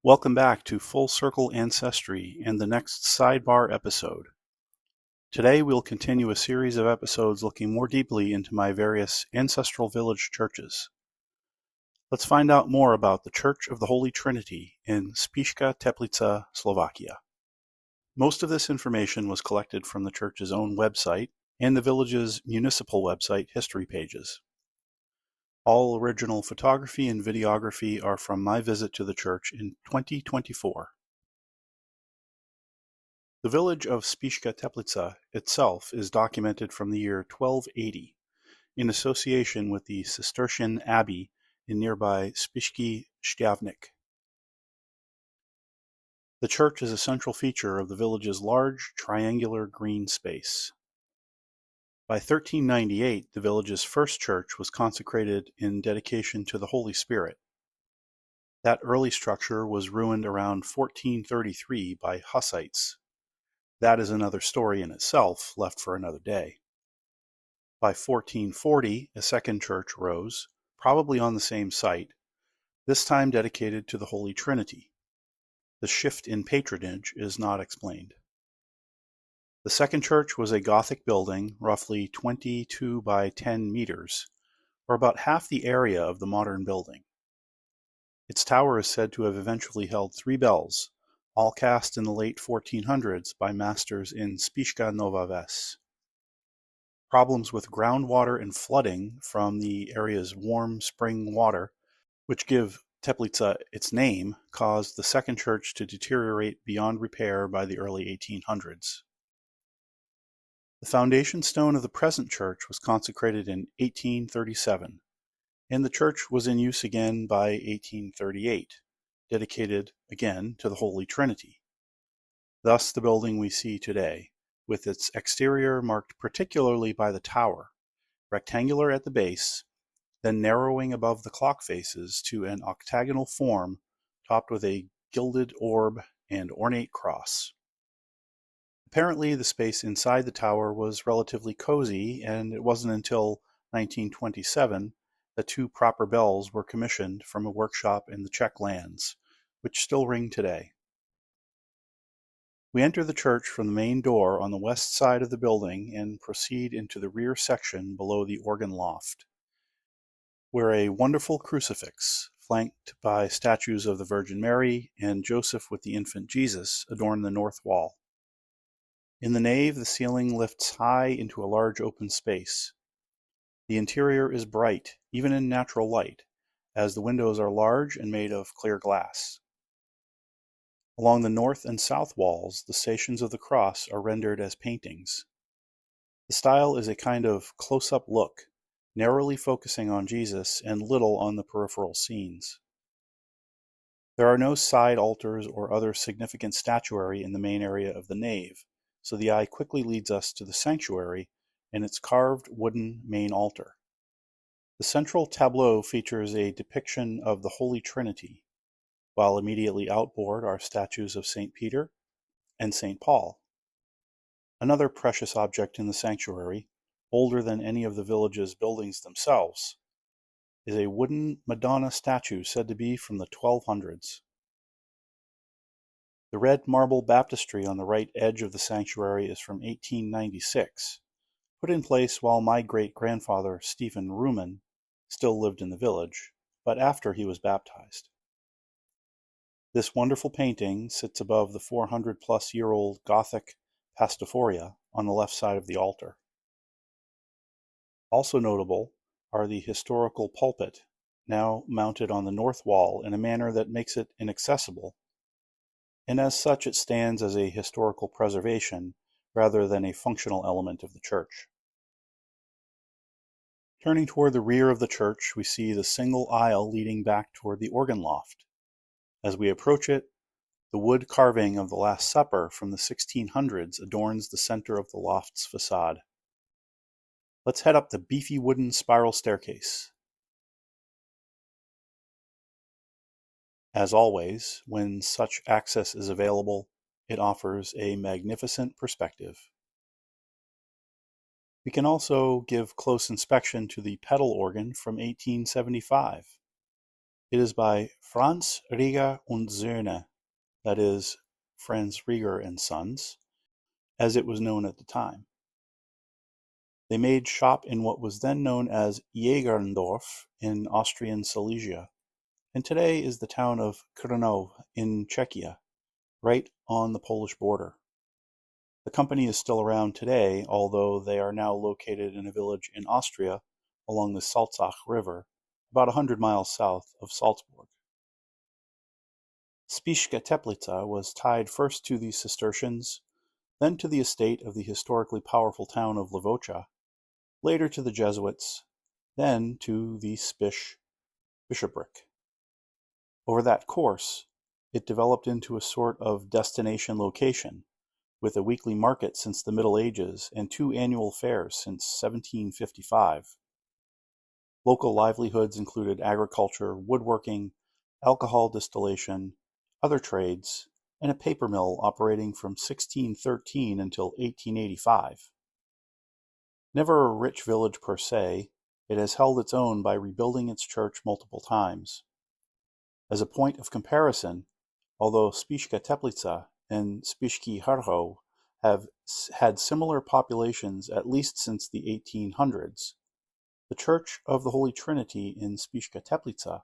Welcome back to Full Circle Ancestry and the next Sidebar episode. Today we'll continue a series of episodes looking more deeply into my various ancestral village churches. Let's find out more about the Church of the Holy Trinity in Spišska, Teplica, Slovakia. Most of this information was collected from the church's own website and the village's municipal website history pages. All original photography and videography are from my visit to the church in 2024. The village of Spišska Teplica itself is documented from the year 1280 in association with the Cistercian abbey in nearby Spišský Števník. The church is a central feature of the village's large triangular green space. By 1398, the village's first church was consecrated in dedication to the Holy Spirit. That early structure was ruined around 1433 by Hussites. That is another story in itself, left for another day. By 1440, a second church rose, probably on the same site, this time dedicated to the Holy Trinity. The shift in patronage is not explained. The second church was a Gothic building, roughly 22 by 10 meters, or about half the area of the modern building. Its tower is said to have eventually held 3 bells, all cast in the late 1400s by masters in Spišska Nova Ves. Problems with groundwater and flooding from the area's warm spring water, which give Teplica its name, caused the second church to deteriorate beyond repair by the early 1800s. The foundation stone of the present church was consecrated in 1837, and the church was in use again by 1838, dedicated again to the Holy Trinity. Thus the building we see today, with its exterior marked particularly by the tower, rectangular at the base, then narrowing above the clock faces to an octagonal form topped with a gilded orb and ornate cross. Apparently, the space inside the tower was relatively cozy, and it wasn't until 1927 that 2 proper bells were commissioned from a workshop in the Czech lands, which still ring today. We enter the church from the main door on the west side of the building and proceed into the rear section below the organ loft, where a wonderful crucifix, flanked by statues of the Virgin Mary and Joseph with the infant Jesus, adorn the north wall. In the nave, the ceiling lifts high into a large open space. The interior is bright, even in natural light, as the windows are large and made of clear glass. Along the north and south walls, the Stations of the Cross are rendered as paintings. The style is a kind of close-up look, narrowly focusing on Jesus and little on the peripheral scenes. There are no side altars or other significant statuary in the main area of the nave, so the eye quickly leads us to the sanctuary and its carved wooden main altar. The central tableau features a depiction of the Holy Trinity, while immediately outboard are statues of St. Peter and St. Paul. Another precious object in the sanctuary, older than any of the village's buildings themselves, is a wooden Madonna statue said to be from the 1200s. The red marble baptistry on the right edge of the sanctuary is from 1896, put in place while my great-grandfather Stephen Ruman still lived in the village, but after he was baptized. This wonderful painting sits above the 400-plus-year-old Gothic pastoforia on the left side of the altar. Also notable are the historical pulpit, now mounted on the north wall in a manner that makes it inaccessible, and as such it stands as a historical preservation rather than a functional element of the church. Turning toward the rear of the church, we see the single aisle leading back toward the organ loft. As we approach it, the wood carving of the Last Supper from the 1600s adorns the center of the loft's facade. Let's head up the beefy wooden spiral staircase. As always, when such access is available, it offers a magnificent perspective. We can also give close inspection to the pedal organ from 1875. It is by Franz Rieger und Söhne, that is, Franz Rieger and Sons, as it was known at the time. They made shop in what was then known as Jägerndorf in Austrian Silesia, and today is the town of Krnov in Czechia, right on the Polish border. The company is still around today, although they are now located in a village in Austria along the Salzach River, about 100 miles south of Salzburg. Spišska Teplica was tied first to the Cistercians, then to the estate of the historically powerful town of Levocha, later to the Jesuits, then to the Spiš bishopric. Over that course, it developed into a sort of destination location, with a weekly market since the Middle Ages and 2 annual fairs since 1755. Local livelihoods included agriculture, woodworking, alcohol distillation, other trades, and a paper mill operating from 1613 until 1885. Never a rich village per se, it has held its own by rebuilding its church multiple times. As a point of comparison, although Spišska Teplica and Spišský Hrad have had similar populations at least since the 1800s, the Church of the Holy Trinity in Spišska Teplica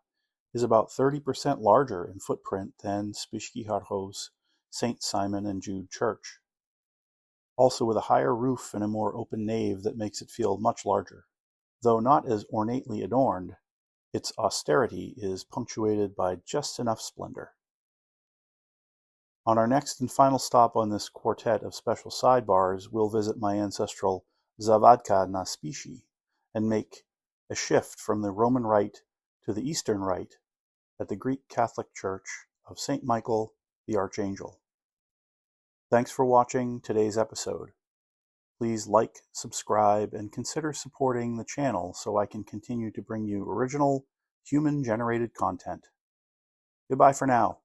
is about 30% larger in footprint than Spišský Hrad's St. Simon and Jude Church, also with a higher roof and a more open nave that makes it feel much larger. Though not as ornately adorned, its austerity is punctuated by just enough splendor. On our next and final stop on this quartet of special sidebars, we'll visit my ancestral Zavadka na Spiši and make a shift from the Roman Rite to the Eastern Rite at the Greek Catholic Church of St. Michael the Archangel. Thanks for watching today's episode. Please like, subscribe, and consider supporting the channel so I can continue to bring you original, human-generated content. Goodbye for now.